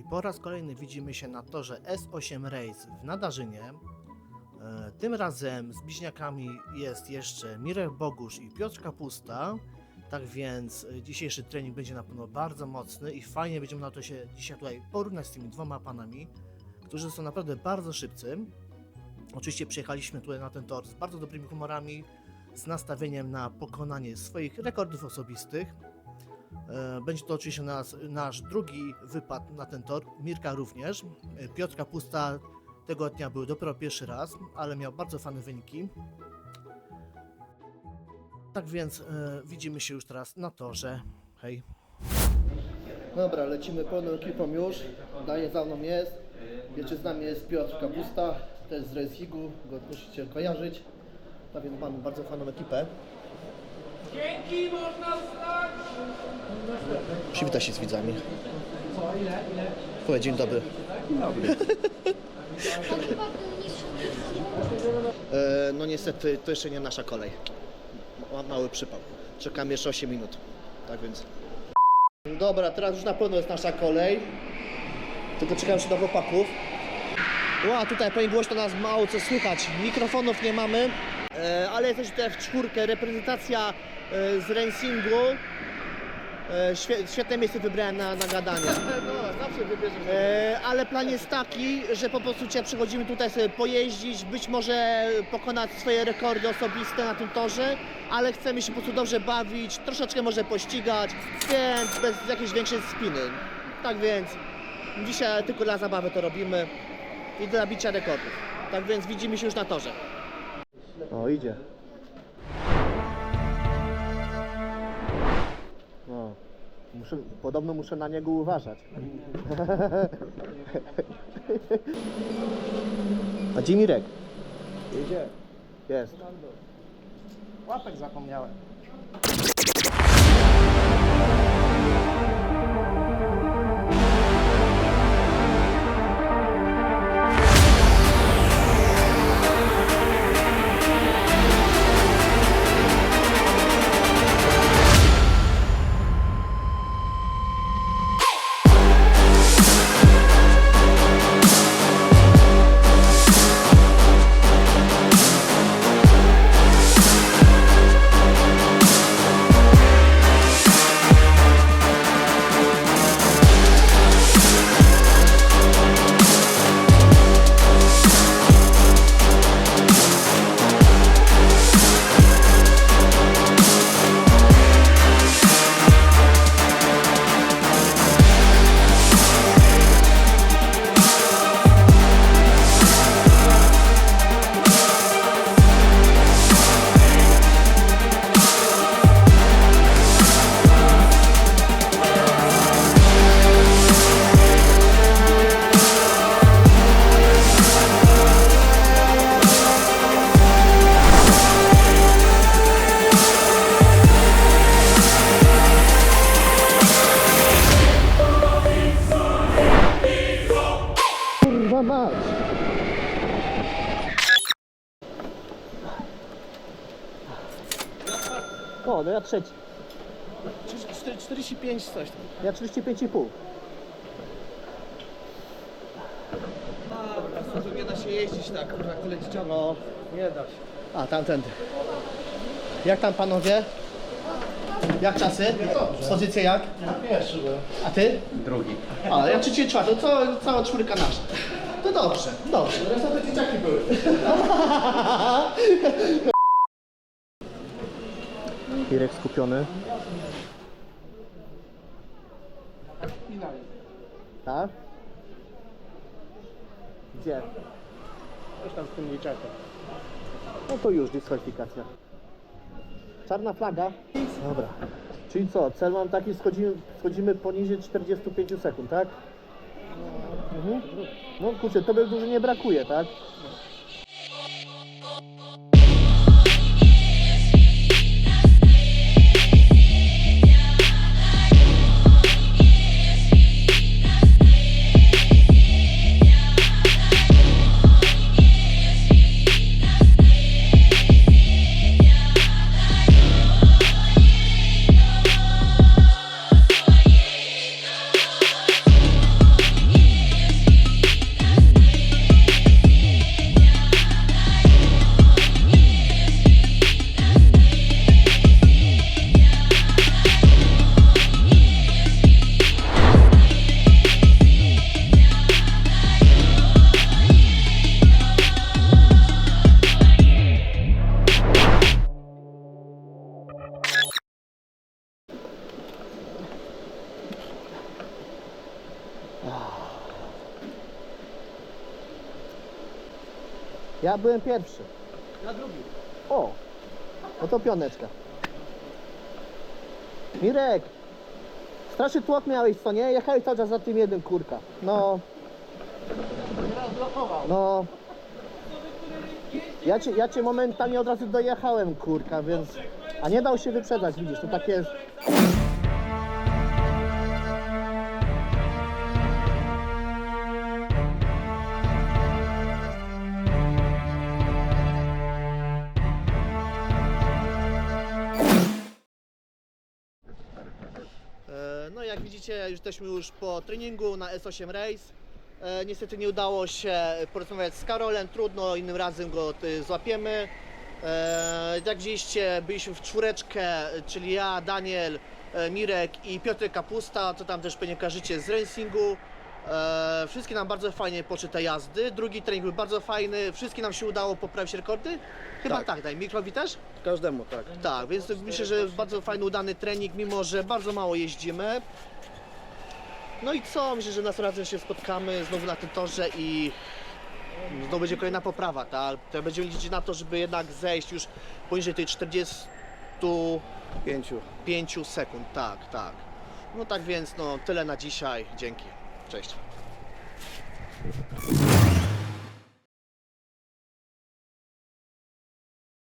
Po raz kolejny widzimy się na torze S8 Race w Nadarzynie. Tym razem z bliźniakami jest jeszcze Mirek Bogusz i Piotr Kapusta. Tak więc dzisiejszy trening będzie na pewno bardzo mocny i fajnie będziemy na to się dzisiaj tutaj porównać z tymi dwoma panami, którzy są naprawdę bardzo szybcy. Oczywiście przyjechaliśmy tutaj na ten tor z bardzo dobrymi humorami, z nastawieniem na pokonanie swoich rekordów osobistych. Będzie to oczywiście nasz drugi wypad na ten tor, Mirka również. Piotr Kapusta tego dnia był dopiero pierwszy raz, ale miał bardzo fajne wyniki. Tak więc widzimy się już teraz na torze. Hej. Dobra, lecimy pełną ekipą już. Daję za mną jest. Wiecie, z nami jest Piotr Kapusta, to jest z Racingu, go musicie kojarzyć. Tak więc mamy bardzo fajną ekipę. Dzięki, można wstać! Przywita się z widzami. Powiedz dzień dobry. Dzień dobry. No niestety to jeszcze nie nasza kolej. Mały przypał. Czekamy jeszcze 8 minut. Tak więc. Dobra, teraz już na pewno jest nasza kolej. Tylko czekam jeszcze na chłopaków. Ła, tutaj powiem głośno, nas mało co słychać. Mikrofonów nie mamy. Ale jesteśmy tutaj w czwórkę. Reprezentacja z Racingu. Świetne miejsce wybrałem na gadanie. No, zawsze wybierzesz. Ale plan jest taki, że po prostu przychodzimy tutaj sobie pojeździć, być może pokonać swoje rekordy osobiste na tym torze, ale chcemy się po prostu dobrze bawić, troszeczkę może pościgać, więc bez jakiejś większej spiny. Tak więc dzisiaj tylko dla zabawy to robimy i dla bicia rekordów. Tak więc widzimy się już na torze. O, idzie. No. Podobno muszę na niego uważać. A gdzie Mirek? Idzie. Jest. Łapek zapomniałem. Kurwa mać! O, no ja trzeci. 45 coś tam. Ja 45,5. To nie da się jeździć tak, kurwa, jak leci czarno. No, Nie da się. a tamtędy. Jak tam panowie? Jak czasy? Pozycje jak? Ja pierwszy byłem. A ty? Drugi. A, ja trzeci, czwarty, to cała czwórka nasza. To dobrze, dobrze. Reszta to dzieciaki były. Irek skupiony. Finalnie. Tak? Gdzie? Coś tam z tym dzieciakiem. No to już dyskwalifikacja. Czarna flaga? Dobra. Czyli co, cel mam taki, schodzimy poniżej 45 sekund, tak? No kurczę, tobie dużo nie brakuje, tak? Ja byłem pierwszy. Ja drugi. O! No to pioneczka. Mirek! Straszny tłok miałeś, co nie? Jechałeś cały czas za tym jednym, kurka. No, Teraz blokował. no. Ja cię momentami od razu dojechałem, kurka, więc... A nie dał się wyprzedzać, widzisz, to tak jest. No jak widzicie, jesteśmy już po treningu na S8 Race. Niestety nie udało się porozmawiać z Karolem, trudno, innym razem go złapiemy. Jak widzieliście, byliśmy w czwóreczkę, czyli ja, Daniel, Mirek i Piotr Kapusta, to tam też pewnie kojarzycie z racingu. Wszystkie nam bardzo fajnie poszły te jazdy. Drugi trening był bardzo fajny, wszystkim nam się udało poprawić rekordy. Chyba tak, daj, Mikrowi też? Każdemu, tak. Tak, więc myślę, że bardzo fajny, udany trening, mimo że bardzo mało jeździmy. No i co? Myślę, że następnym razem się spotkamy znowu na tym torze i znowu będzie kolejna poprawa, tak? To będziemy liczyć na to, żeby jednak zejść już poniżej tej 45 sekund, tak, tak. No tak więc, no tyle na dzisiaj, dzięki, cześć.